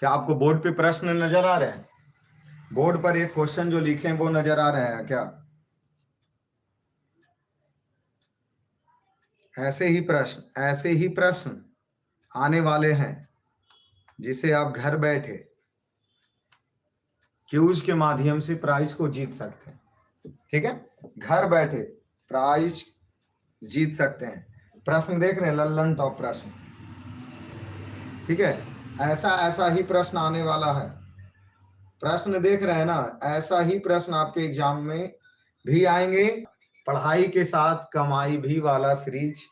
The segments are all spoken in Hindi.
क्या आपको बोर्ड पे प्रश्न नजर आ रहे हैं? बोर्ड पर एक क्वेश्चन जो लिखे हैं वो नजर आ रहे हैं क्या? ऐसे ही प्रश्न आने वाले हैं जिसे आप घर बैठे क्यूज के माध्यम से प्राइज को जीत सकते हैं। ठीक है, घर बैठे प्राइज जीत सकते हैं। प्रश्न देख रहे हैं, लल्लन टॉप प्रश्न। ठीक है, ऐसा ही प्रश्न आने वाला है। प्रश्न देख रहे हैं ना, ऐसा ही प्रश्न आपके एग्जाम में भी आएंगे। पढ़ाई के साथ कमाई भी वाला सीरीज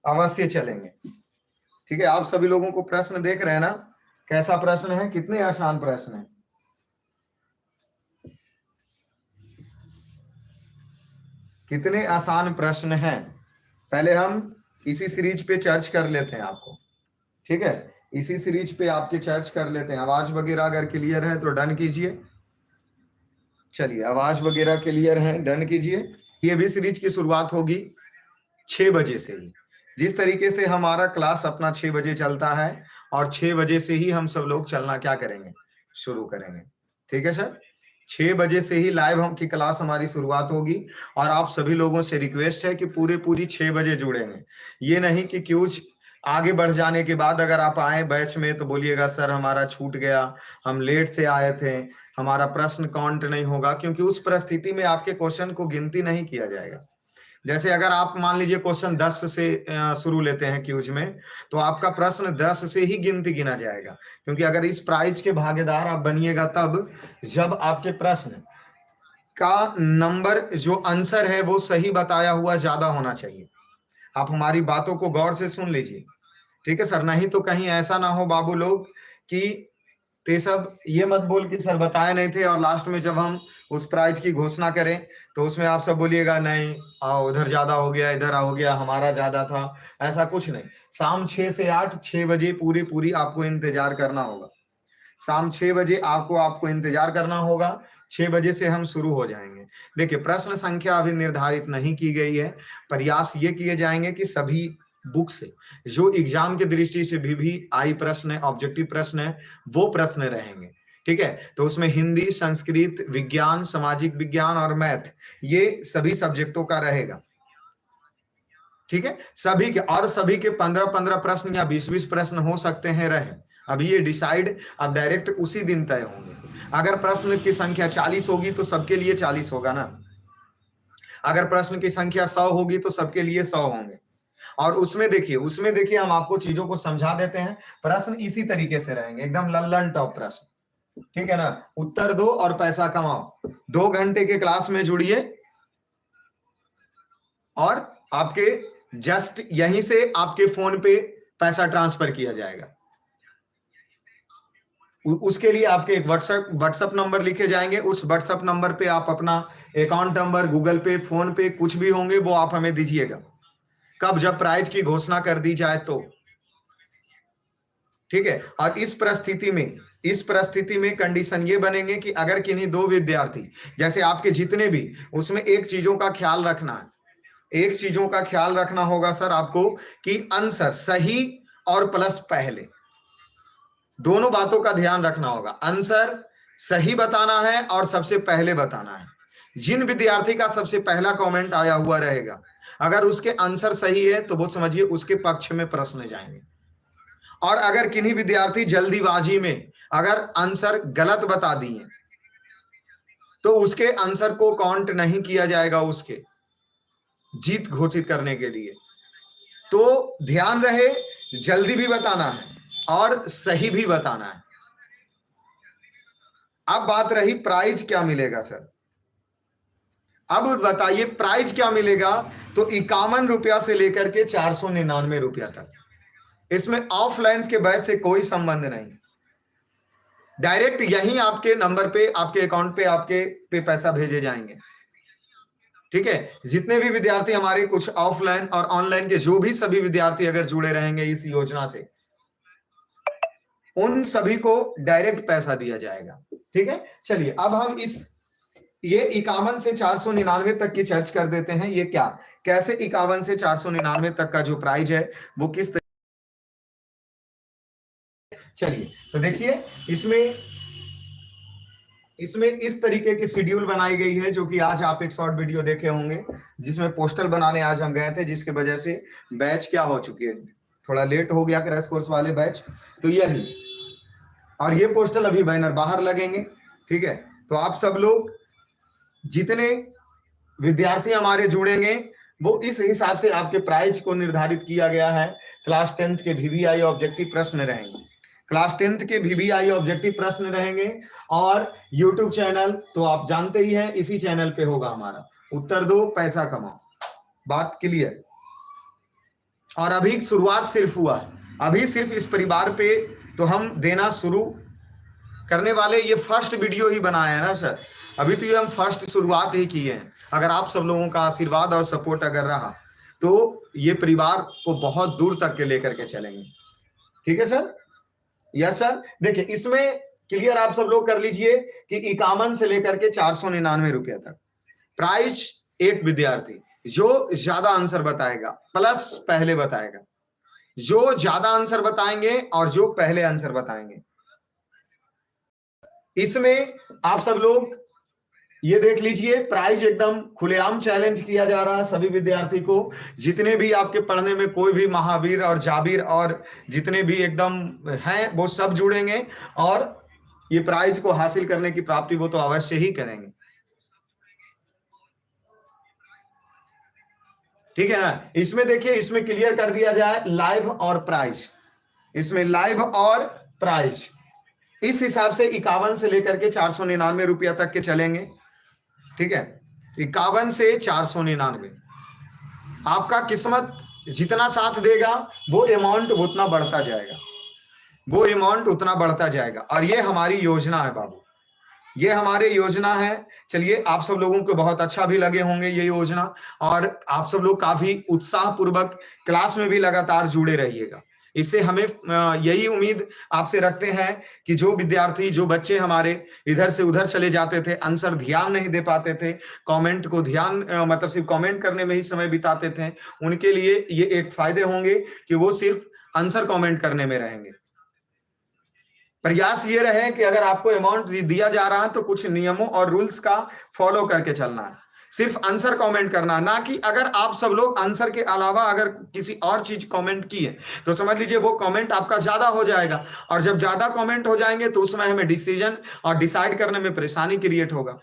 अवश्य चलेंगे। ठीक है, आप सभी लोगों को प्रश्न देख रहे हैं ना, कैसा प्रश्न है, कितने आसान प्रश्न है। कितने आसान प्रश्न हैं। पहले हम इसी सीरीज पे चर्च कर लेते हैं आपको। ठीक है, इसी सीरीज पे आपके चर्च कर लेते हैं। आवाज वगैरह अगर क्लियर है तो डन कीजिए। चलिए, आवाज वगैरह क्लियर है, डन कीजिए। ये भी सीरीज की शुरुआत होगी 6 बजे से ही। जिस तरीके से हमारा क्लास अपना 6 बजे चलता है, और 6 बजे से ही हम सब लोग चलना क्या करेंगे, शुरू करेंगे। ठीक है सर, 6 बजे से ही लाइव हम की क्लास हमारी शुरुआत होगी। और आप सभी लोगों से रिक्वेस्ट है कि पूरी 6 बजे जुड़ेंगे। ये नहीं कि क्यूज आगे बढ़ जाने के बाद अगर आप आए बैच में तो बोलिएगा सर हमारा छूट गया, हम लेट से आए थे, हमारा प्रश्न काउंट नहीं होगा, क्योंकि उस परिस्थिति में आपके क्वेश्चन को गिनती नहीं किया जाएगा। जैसे अगर आप मान लीजिए क्वेश्चन 10 से शुरू लेते हैं क्यूज में, तो आपका प्रश्न 10 से ही गिनती गिना जाएगा। क्योंकि अगर इस प्राइज के भागीदार आप बनिएगा तब जब आपके प्रश्न का नंबर जो आंसर है वो सही बताया हुआ ज्यादा होना चाहिए। आप हमारी बातों को गौर से सुन लीजिए। ठीक है सर, नहीं तो कहीं ऐसा ना हो बाबू लोग कि ते सब ये मत बोल कि सर बताए नहीं थे, और लास्ट में जब हम उस प्राइज की घोषणा करें तो उसमें आप सब बोलिएगा नहीं आओ उधर ज्यादा हो गया, इधर हो गया, हमारा ज्यादा था। ऐसा कुछ नहीं। शाम 6 से 8 6 बजे पूरी आपको इंतजार करना होगा। शाम 6 बजे आपको इंतजार करना होगा। 6 बजे से हम शुरू हो जाएंगे। देखिए, प्रश्न संख्या अभी निर्धारित नहीं की गई है। प्रयास ये किए जाएंगे कि सभी बुक से जो एग्जाम की दृष्टि से भी आई प्रश्न है, ऑब्जेक्टिव प्रश्न है, वो प्रश्न रहेंगे। ठीक है, तो उसमें हिंदी, संस्कृत, विज्ञान, सामाजिक विज्ञान और मैथ, ये सभी सब्जेक्टों का रहेगा। ठीक है, सभी के 15-15 प्रश्न या 20-20 प्रश्न हो सकते हैं रहे। अभी ये डिसाइड अब डायरेक्ट उसी दिन तय होंगे। अगर प्रश्न की संख्या 40 होगी तो सबके लिए 40 होगा ना। अगर प्रश्न की संख्या 100 होगी तो सबके लिए 100 होंगे। और उसमें देखिए हम आपको चीजों को समझा देते हैं। प्रश्न इसी तरीके से रहेंगे, एकदम लल्लन टॉप प्रश्न। ठीक है ना, उत्तर दो और पैसा कमाओ। 2 घंटे के क्लास में जुड़िए और आपके जस्ट यहीं से आपके फोन पे पैसा ट्रांसफर किया जाएगा। उसके लिए आपके एक व्हाट्सएप नंबर लिखे जाएंगे। उस व्हाट्सएप नंबर पे आप अपना अकाउंट नंबर, गूगल पे, फोन पे कुछ भी होंगे वो आप हमें दीजिएगा, कब जब प्राइज की घोषणा कर दी जाए तो। ठीक है, और इस परिस्थिति में कंडीशन ये बनेंगे कि अगर किन्हीं 2 विद्यार्थी, जैसे आपके जितने भी, उसमें एक चीजों का ख्याल रखना है, एक चीजों का ख्याल रखना होगा सर आपको कि आंसर सही और प्लस पहले, दोनों बातों का ध्यान रखना होगा। आंसर सही बताना है और सबसे पहले बताना है। जिन विद्यार्थी का सबसे पहला कमेंट आया हुआ रहेगा, अगर उसके आंसर सही है तो वो समझिए उसके पक्ष में प्रश्न जाएंगे। और अगर किन्हीं विद्यार्थी जल्दीबाजी में अगर आंसर गलत बता दिए तो उसके आंसर को काउंट नहीं किया जाएगा उसके जीत घोषित करने के लिए। तो ध्यान रहे, जल्दी भी बताना है और सही भी बताना है। अब बात रही प्राइज क्या मिलेगा सर। अब बताइए प्राइज क्या मिलेगा। तो 51 रुपया से लेकर के 499 रुपया तक। इसमें ऑफलाइन के बैच से कोई संबंध नहीं, डायरेक्ट यहीं आपके नंबर पे, आपके अकाउंट पे, आपके पे पैसा भेजे जाएंगे। ठीक है, जितने भी विद्यार्थी हमारे, कुछ ऑफलाइन और ऑनलाइन के जो भी सभी विद्यार्थी अगर जुड़े रहेंगे इस योजना से, उन सभी को डायरेक्ट पैसा दिया जाएगा। ठीक है, चलिए अब हम ये 51 से 499 तक की चर्च कर देते हैं। ये क्या, कैसे 51 से 499 तक का जो प्राइज है वो किस चलिए तो देखिए इसमें इस तरीके की शेड्यूल बनाई गई है, जो कि आज आप एक शॉर्ट वीडियो देखे होंगे जिसमें पोस्टल बनाने आज हम गए थे, जिसके वजह से बैच क्या हो चुकी है, थोड़ा लेट हो गया क्रैश कोर्स वाले बैच। तो यही, और ये पोस्टल अभी बैनर बाहर लगेंगे, ठीक है। तो आप सब लोग जितने विद्यार्थी हमारे जुड़ेंगे वो इस हिसाब से आपके प्राइज को निर्धारित किया गया है। क्लास 10th के VVI ऑब्जेक्टिव प्रश्न रहेंगे, क्लास 10th के VVI ऑब्जेक्टिव प्रश्न रहेंगे। और YouTube चैनल तो आप जानते ही हैं, इसी चैनल पे होगा हमारा उत्तर दो पैसा कमाओ, बात क्लियर। और अभी शुरुआत सिर्फ हुआ है, अभी सिर्फ इस परिवार पे तो हम देना शुरू करने वाले, ये फर्स्ट वीडियो ही बनाया है ना सर, अभी तो ये हम फर्स्ट शुरुआत ही किए हैं। अगर आप सब लोगों का आशीर्वाद और सपोर्ट अगर रहा तो ये परिवार को बहुत दूर तक के लेकर के चलेंगे, ठीक है सर। Yes sir. देखिए इसमें क्लियर आप सब लोग कर लीजिए कि 51 से लेकर के 499 रुपया तक प्राइज। एक विद्यार्थी जो ज्यादा आंसर बताएगा प्लस पहले बताएगा, जो ज्यादा आंसर बताएंगे और जो पहले आंसर बताएंगे, इसमें आप सब लोग ये देख लीजिए प्राइज एकदम खुलेआम चैलेंज किया जा रहा है सभी विद्यार्थी को। जितने भी आपके पढ़ने में कोई भी महावीर और जाबिर और जितने भी एकदम हैं वो सब जुड़ेंगे और ये प्राइज को हासिल करने की प्राप्ति वो तो अवश्य ही करेंगे, ठीक है ना। इसमें देखिए, इसमें क्लियर कर दिया जाए लाइव और प्राइज, इसमें लाइव और प्राइज इस हिसाब से 51 से लेकर के 499 रुपया तक के चलेंगे, ठीक है। 51 से 499 आपका किस्मत जितना साथ देगा वो अमाउंट उतना बढ़ता जाएगा, वो अमाउंट उतना बढ़ता जाएगा। और ये हमारी योजना है बाबू, ये हमारी योजना है। चलिए आप सब लोगों को बहुत अच्छा भी लगे होंगे ये योजना, और आप सब लोग काफी उत्साह पूर्वक क्लास में भी लगातार जुड़े रहिएगा। इससे हमें यही उम्मीद आपसे रखते हैं कि जो विद्यार्थी, जो बच्चे हमारे इधर से उधर चले जाते थे, आंसर ध्यान नहीं दे पाते थे, कमेंट को ध्यान मतलब सिर्फ कमेंट करने में ही समय बिताते थे, उनके लिए ये एक फायदे होंगे कि वो सिर्फ आंसर कमेंट करने में रहेंगे। प्रयास ये रहे कि अगर आपको अमाउंट दिया जा रहा है तो कुछ नियमों और रूल्स का फॉलो करके चलना है, सिर्फ आंसर कमेंट करना, ना कि अगर आप सब लोग आंसर के अलावा अगर किसी और चीज कमेंट किए तो समझ लीजिए वो कमेंट आपका ज्यादा हो जाएगा, और जब ज्यादा कमेंट हो जाएंगे तो उसमें हमें डिसीजन और डिसाइड करने में परेशानी क्रिएट होगा।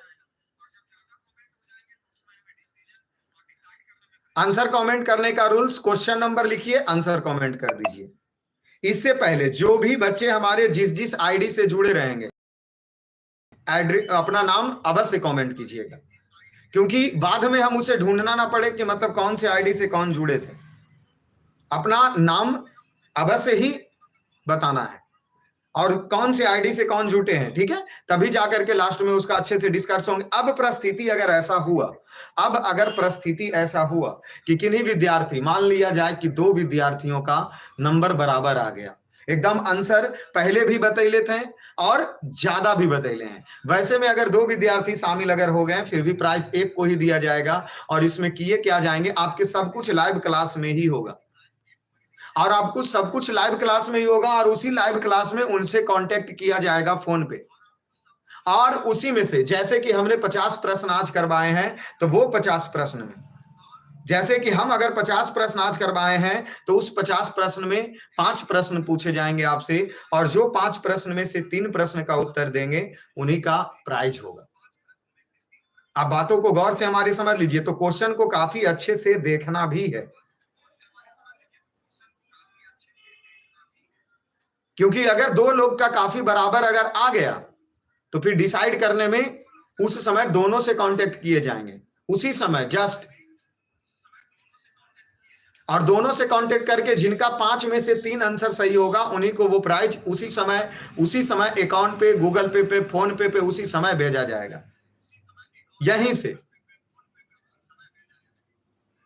आंसर कमेंट करने का रूल्स, क्वेश्चन नंबर लिखिए, आंसर कमेंट कर दीजिए। इससे पहले जो भी बच्चे हमारे जिस आईडी से जुड़े रहेंगे अपना नाम अवश्य कमेंट कीजिएगा, क्योंकि बाद में हम उसे ढूंढना ना पड़े कि मतलब कौन से आईडी से कौन जुड़े थे। अपना नाम अवश्य ही बताना है और कौन से आईडी से कौन जुटे हैं, ठीक है, तभी जाकर के लास्ट में उसका अच्छे से डिस्कस होंगे। अब परिस्थिति अगर ऐसा हुआ कि किन्हीं विद्यार्थी, मान लिया जाए कि 2 विद्यार्थियों का नंबर बराबर आ गया, एकदम आंसर पहले भी बतैले थे और ज्यादा भी बतैले हैं, वैसे में अगर 2 विद्यार्थी शामिल अगर हो गए फिर भी प्राइज एक को ही दिया जाएगा। और इसमें किए क्या जाएंगे, आपके सब कुछ लाइव क्लास में ही होगा, और आपको सब कुछ लाइव क्लास में ही होगा, और उसी लाइव क्लास में उनसे कांटेक्ट किया जाएगा फोन पे। और उसी में से जैसे कि हमने 50 प्रश्न आज करवाए हैं, तो वो 50 प्रश्न में जैसे कि हम अगर 50 प्रश्न आज करवाए हैं तो उस 50 प्रश्न में 5 प्रश्न पूछे जाएंगे आपसे, और जो 5 प्रश्न में से 3 प्रश्न का उत्तर देंगे उन्हीं का प्राइज होगा। आप बातों को गौर से हमारी समझ लीजिए, तो क्वेश्चन को काफी अच्छे से देखना भी है, क्योंकि अगर 2 लोग का काफी बराबर अगर आ गया तो फिर डिसाइड करने में उस समय दोनों से कांटेक्ट किए जाएंगे उसी समय जस्ट, और दोनों से कांटेक्ट करके जिनका 5 में से 3 आंसर सही होगा उन्हीं को वो प्राइज उसी समय अकाउंट पे, गूगल पे, फोन पे उसी समय भेजा जाएगा यहीं से,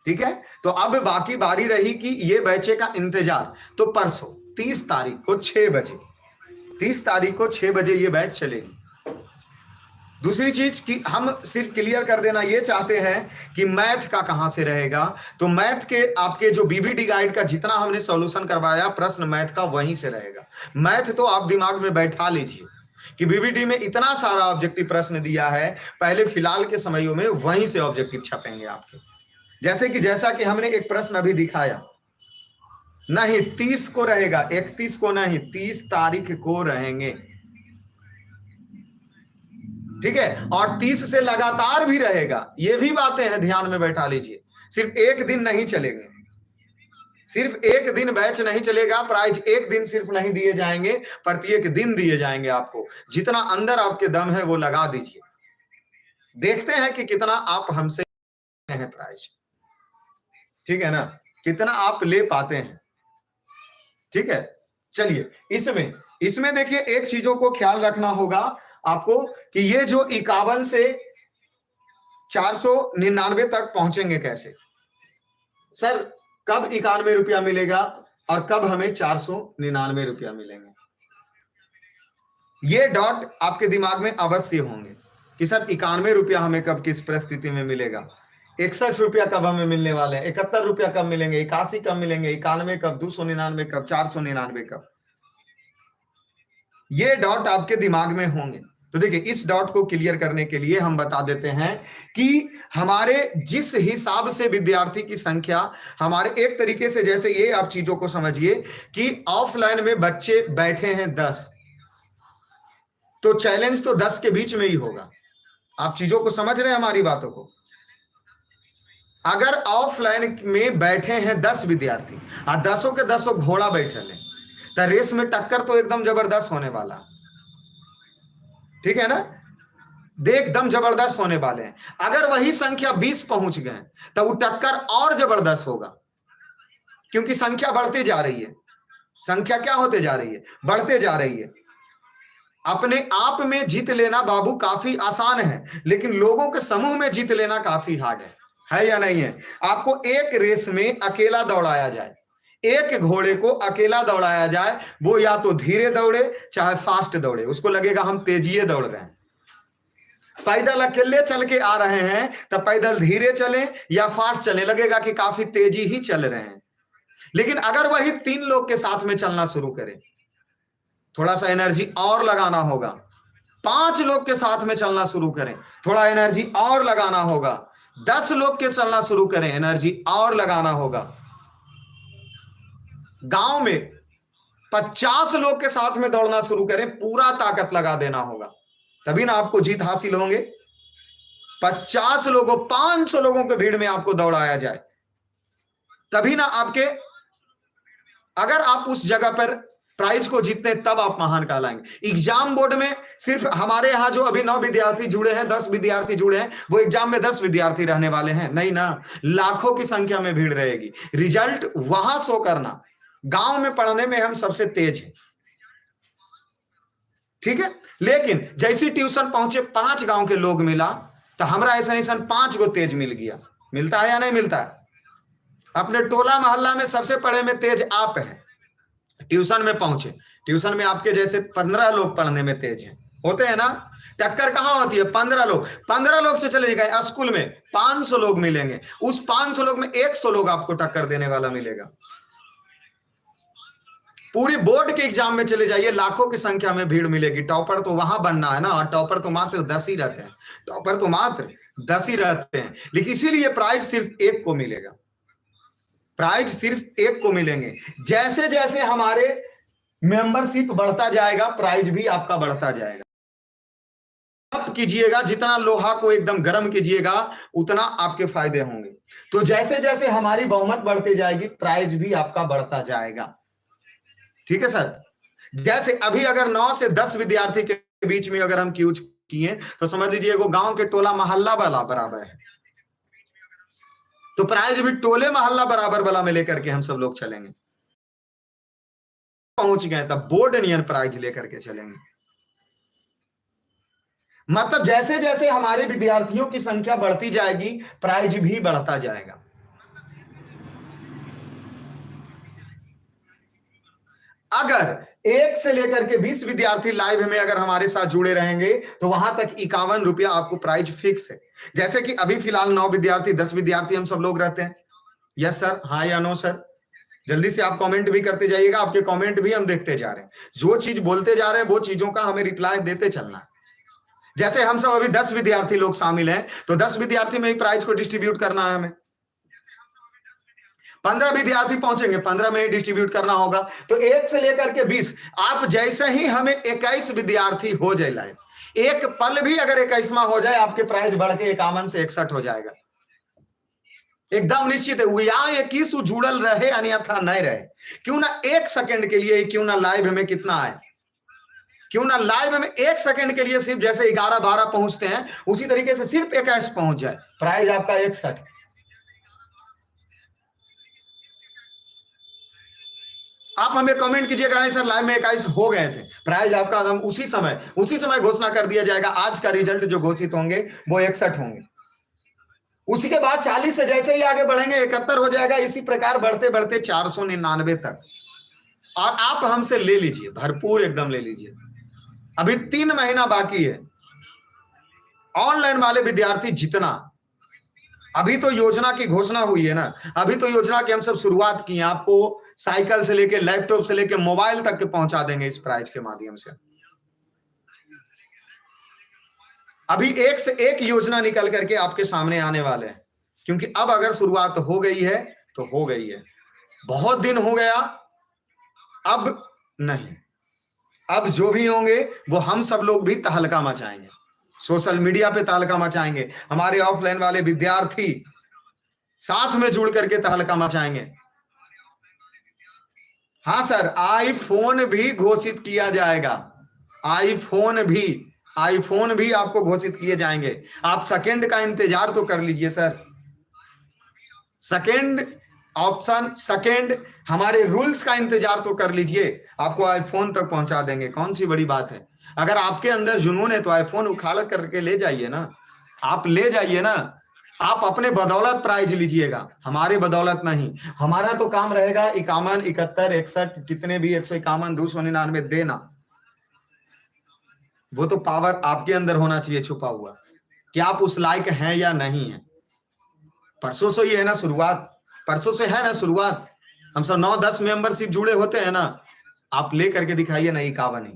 ठीक है। तो अब बाकी बारी रही कि ये बैचे का इंतजार, तो परसों 30 तारीख को 6 बजे ये बैच चलेगी। दूसरी चीज कि हम सिर्फ क्लियर कर देना ये चाहते हैं कि मैथ का कहां से रहेगा, तो मैथ के आपके जो बीबीडी गाइड का जितना हमने सॉल्यूशन करवाया प्रश्न मैथ का वहीं से रहेगा। मैथ तो आप दिमाग में बैठा लीजिए कि बीबीडी में इतना सारा ऑब्जेक्टिव प्रश्न दिया है, पहले फिलहाल के समयों में वहीं से ऑब्जेक्टिव छपेंगे आपके। जैसा कि हमने एक प्रश्न अभी दिखाया, नहीं 30 को रहेगा, 31 को नहीं, 30 तारीख को रहेंगे, ठीक है, और 30 से लगातार भी रहेगा। ये भी बातें हैं, ध्यान में बैठा लीजिए। सिर्फ एक दिन नहीं चलेंगे, सिर्फ एक दिन बैच नहीं चलेगा, प्राइज एक दिन सिर्फ नहीं दिए जाएंगे, प्रत्येक दिन दिए जाएंगे आपको। जितना अंदर आपके दम है वो लगा दीजिए, देखते हैं कि कितना आप हमसे हैं प्राइज, ठीक है ना, कितना आप ले पाते हैं, ठीक है। चलिए इसमें देखिए एक चीजों को ख्याल रखना होगा आपको कि ये जो 51 से 499 तक पहुंचेंगे कैसे सर, कब 91 रुपया मिलेगा और कब हमें 499 रुपया मिलेंगे, ये डॉट आपके दिमाग में अवश्य होंगे कि सर 91 रुपया हमें कब किस परिस्थिति में मिलेगा, 61 रुपया कब हमें मिलने वाले हैं, 71 रुपया कब मिलेंगे, 81 कब मिलेंगे, 91 कब, 299 कब, 499 कब, ये डॉट आपके दिमाग में होंगे। तो देखिए इस डॉट को क्लियर करने के लिए हम बता देते हैं कि हमारे जिस हिसाब से विद्यार्थी की संख्या, हमारे एक तरीके से जैसे ये आप चीजों को समझिए कि ऑफलाइन में बच्चे बैठे हैं 10, तो चैलेंज तो 10 के बीच में ही होगा। आप चीजों को समझ रहे हैं हमारी बातों को। अगर ऑफलाइन में बैठे हैं 10 विद्यार्थी और 10 के 10 घोड़ा बैठे हैं, तो रेस में टक्कर तो एकदम जबरदस्त होने वाला, ठीक है ना, एकदम जबरदस्त होने वाले हैं। अगर वही संख्या 20 पहुंच गए तो वो टक्कर और जबरदस्त होगा, क्योंकि संख्या बढ़ते जा रही है। संख्या क्या होते जा रही है, बढ़ते जा रही है। अपने आप में जीत लेना बाबू काफी आसान है, लेकिन लोगों के समूह में जीत लेना काफी हार्ड है या नहीं है। आपको एक रेस में अकेला दौड़ाया जाए, एक घोड़े को अकेला दौड़ाया जाए, वो या तो धीरे दौड़े चाहे फास्ट दौड़े, उसको लगेगा हम तेजी दौड़ रहे हैं। पैदल अकेले चल के आ रहे हैं तो पैदल धीरे चले या फास्ट चले, लगेगा कि काफी तेजी ही चल रहे हैं। लेकिन अगर वही 3 लोग के साथ में चलना शुरू करें, थोड़ा सा एनर्जी और लगाना होगा। 5 लोग के साथ में चलना शुरू करें, थोड़ा एनर्जी और लगाना होगा। 10 लोग के चलना शुरू करें, एनर्जी और लगाना होगा। गांव में 50 लोग के साथ में दौड़ना शुरू करें, पूरा ताकत लगा देना होगा, तभी ना आपको जीत हासिल होंगे। 50 लोगों 500 लोगों के भीड़ में आपको दौड़ाया जाए, तभी ना आपके, अगर आप उस जगह पर प्राइज को जीतते हैं तब आप महान कहलाएंगे। एग्जाम बोर्ड में सिर्फ हमारे यहां जो अभी 9 विद्यार्थी जुड़े हैं, 10 विद्यार्थी जुड़े हैं, वो एग्जाम में 10 विद्यार्थी रहने वाले हैं, नहीं ना, लाखों की संख्या में भीड़ रहेगी। रिजल्ट वहां शो करना, गांव में पढ़ने में हम सबसे तेज हैं, ठीक है। लेकिन जैसी ट्यूशन पहुंचे 5 गांव के लोग मिला, तो हमारा ऐसा 5 को तेज मिल गया। मिलता है या नहीं मिलता है? अपने टोला मोहल्ला में सबसे पढ़े में तेज आप हैं, ट्यूशन में पहुंचे, ट्यूशन में आपके जैसे 15 लोग पढ़ने में तेज हैं, होते हैं ना। टक्कर कहां होती है, 15 लोग से चले गए स्कूल में 500 लोग मिलेंगे, उस 500 लोग में 100 लोग आपको टक्कर देने वाला मिलेगा। पूरी बोर्ड के एग्जाम में चले जाइए, लाखों की संख्या में भीड़ मिलेगी। टॉपर तो वहां बनना है ना, और टॉपर तो मात्र 10 ही रहते हैं, टॉपर तो मात्र 10 ही रहते हैं। लेकिन इसीलिए प्राइज सिर्फ एक को मिलेगा, प्राइज सिर्फ एक को मिलेंगे। जैसे जैसे हमारे मेंबरशिप बढ़ता जाएगा, प्राइज भी आपका बढ़ता जाएगा। अब कीजिएगा, जितना लोहा को एकदम गर्म कीजिएगा उतना आपके फायदे होंगे। तो जैसे जैसे हमारी बहुमत बढ़ती जाएगी, प्राइज भी आपका बढ़ता जाएगा, ठीक है सर। जैसे अभी अगर 9 से 10 विद्यार्थी के बीच में अगर हम क्यूज किए, तो समझ लीजिए वो गांव के टोला मोहल्ला वाला बराबर है, तो प्राइज भी टोले मोहल्ला बराबर वाला में लेकर के हम सब लोग चलेंगे। पहुंच गए तब बोर्ड नियन प्राइज लेकर के चलेंगे। मतलब जैसे जैसे हमारे विद्यार्थियों की संख्या बढ़ती जाएगी, प्राइज भी बढ़ता जाएगा। अगर 1 से लेकर के 20 विद्यार्थी लाइव में अगर हमारे साथ जुड़े रहेंगे तो वहां तक 51 रुपया आपको प्राइस फिक्स है। जैसे कि अभी फिलहाल 9 विद्यार्थी 10 विद्यार्थी हम सब लोग रहते हैं। यस सर, हाँ या नो सर? जल्दी से आप कमेंट भी करते जाइएगा, आपके कमेंट भी हम देखते जा रहे हैं। जो चीज बोलते जा रहे हैं वो चीजों का हमें रिप्लाई देते चलना है। जैसे हम सब अभी 10 विद्यार्थी लोग शामिल हैं तो 10 विद्यार्थी में ही प्राइज को डिस्ट्रीब्यूट करना है हमें। 15 विद्यार्थी पहुंचेंगे, 15 में ही डिस्ट्रीब्यूट करना होगा। तो 1 से लेकर के 20, आप जैसे ही हमें 21 विद्यार्थी हो जाए, एक पल भी अगर 21वां हो जाए आपके प्राइज बढ़ के 51 से 61 हो जाएगा, एकदम निश्चित है। यहाँ 21 जुड़ल रहे अन्यथा नहीं रहे। क्यों ना 1 सेकंड के लिए, क्यों ना लाइव में कितना है, क्यों ना लाइव में 1 सेकंड के लिए सिर्फ जैसे 11-12 पहुंचते हैं उसी तरीके से सिर्फ 21 पहुंच जाए, प्राइज आपका 61। आप हमें कमेंट कीजिएगा नहीं सर लाइव में 21 हो गए थे, प्राइज आपका हम उसी समय घोषणा कर दिया जाएगा। आज का रिजल्ट जो घोषित होंगे वो 61 होंगे। उसी के बाद 40 से जैसे ही आगे बढ़ेंगे 71 हो जाएगा। इसी प्रकार बढ़ते बढ़ते 499 तक। और आप हमसे ले लीजिए, भरपूर एकदम ले लीजिए। अभी 3 महीना बाकी है। ऑनलाइन वाले विद्यार्थी जितना, अभी तो योजना की घोषणा हुई है ना, अभी तो योजना की हम सब शुरुआत की है। आपको साइकिल से लेके, लैपटॉप से लेके मोबाइल तक के पहुंचा देंगे इस प्राइज के माध्यम से। अभी एक से एक योजना निकल करके आपके सामने आने वाले हैं, क्योंकि अब अगर शुरुआत हो गई है तो हो गई है। बहुत दिन हो गया, अब नहीं, अब जो भी होंगे वो हम सब लोग भी तहलका मचाएंगे, सोशल मीडिया पे तहलका मचाएंगे। हमारे ऑफलाइन वाले विद्यार्थी साथ में जुड़ करके तहलका मचाएंगे। हाँ सर, आईफोन भी घोषित किया जाएगा। आईफोन भी आपको घोषित किए जाएंगे। आप सेकंड का इंतजार तो कर लीजिए सर। सेकंड ऑप्शन, सेकंड हमारे रूल्स का इंतजार तो कर लीजिए, आपको आईफोन तक पहुंचा देंगे। कौन सी बड़ी बात है? अगर आपके अंदर जुनून है तो आईफोन उखाड़ करके ले जाइए ना, आप ले जाइए ना। आप अपने बदौलत प्राइज लीजिएगा, हमारे बदौलत नहीं। हमारा तो काम रहेगा 51, 71, 61 जितने भी 151, 299 देना। वो तो पावर आपके अंदर होना चाहिए छुपा हुआ, कि आप उस लायक हैं या नहीं है। परसों से ही है ना शुरुआत, परसों से है ना शुरुआत। हम सब 9-10 मेंबरशिप जुड़े होते हैं ना, आप ले करके दिखाइए ना 51 ही।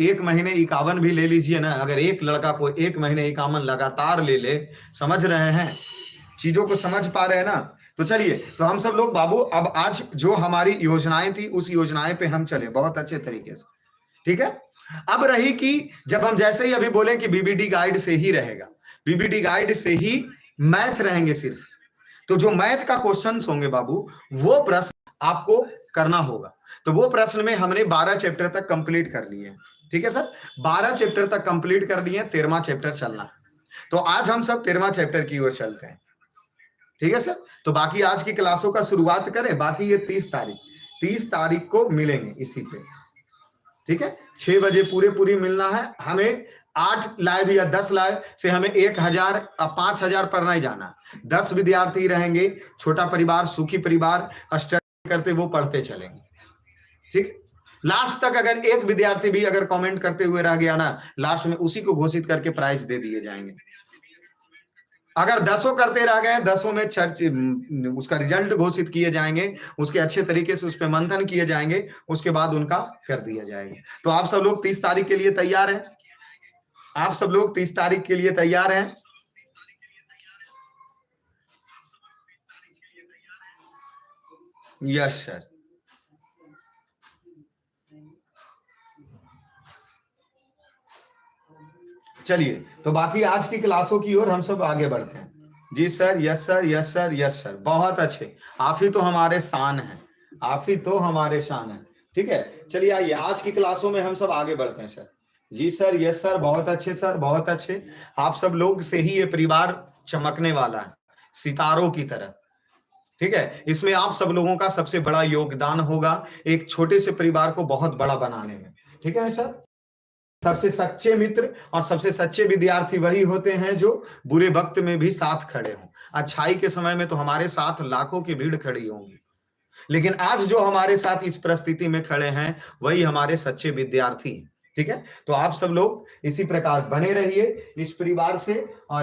1 महीने 51 भी ले लीजिए ना। अगर एक लड़का को 1 महीने 51 लगातार ले, समझ रहे हैं, चीजों को समझ पा रहे हैं ना? तो चलिए, तो हम सब लोग बाबू अब आज जो हमारी योजनाएं थी उस योजनाएं पे हम चले बहुत अच्छे तरीके से, ठीक है। अब रही कि जब हम जैसे ही अभी बोले कि बीबीडी गाइड से ही रहेगा, बीबीडी गाइड से ही मैथ रहेंगे सिर्फ, तो जो मैथ का क्वेश्चन होंगे बाबू वो प्रश्न आपको करना होगा। तो वो प्रश्न में हमने 12 चैप्टर तक कंप्लीट कर लिए, ठीक है सर। 12 चैप्टर तक कंप्लीट कर लिए, 13वां चैप्टर चलना है। तो आज हम सब 13वां चैप्टर की ओर चलते हैं, ठीक है सर। तो बाकी आज की क्लासों का शुरुआत करें। बाकी ये 30 तारीख को मिलेंगे इसी पे, ठीक है। 6 बजे पूरी मिलना है हमें। 8 लाइव या 10 लाइव से हमें 1000 5000 पर नहीं जाना। 10 विद्यार्थी रहेंगे, छोटा परिवार सुखी परिवार, स्टडी करते वो पढ़ते चलेंगे, ठीक। लास्ट तक अगर एक विद्यार्थी भी अगर कमेंट करते हुए रह गया ना, लास्ट में उसी को घोषित करके प्राइज दे दिए जाएंगे। अगर 10 करते रह गए, 10 में चर्च उसका रिजल्ट घोषित किए जाएंगे, उसके अच्छे तरीके से उस पर मंथन किए जाएंगे, उसके बाद उनका कर दिया जाएगा। तो आप सब लोग 30 तारीख के लिए तैयार हैं? आप सब लोग 30 तारीख के लिए तैयार हैं? Yes sir. चलिए, तो बाकी आज की क्लासों की ओर हम सब आगे बढ़ते हैं। जी sir, yes sir, yes sir, yes sir, बहुत अच्छे। आप ही तो हमारे शान हैं, आप ही तो हमारे शान हैं, ठीक है। चलिए आइए आज की क्लासों में हम सब आगे बढ़ते हैं सर। जी सर, यस सर, बहुत अच्छे सर, बहुत अच्छे। आप सब लोग से ही ये परिवार चमकने वाला है सितारों की तरह, ठीक है। इसमें आप सब लोगों का सबसे बड़ा योगदान होगा एक छोटे से परिवार को बहुत बड़ा बनाने में, ठीक है सर। सबसे सच्चे मित्र और सबसे सच्चे विद्यार्थी वही होते हैं जो बुरे वक्त में भी साथ खड़े हों। अच्छाई के समय में तो हमारे साथ लाखों की भीड़ खड़ी होंगी, लेकिन आज जो हमारे साथ इस परिस्थिति में खड़े हैं वही हमारे सच्चे विद्यार्थी हैं। ठीक है, तो आप सब लोग इसी प्रकार बने रहिए इस परिवार से। और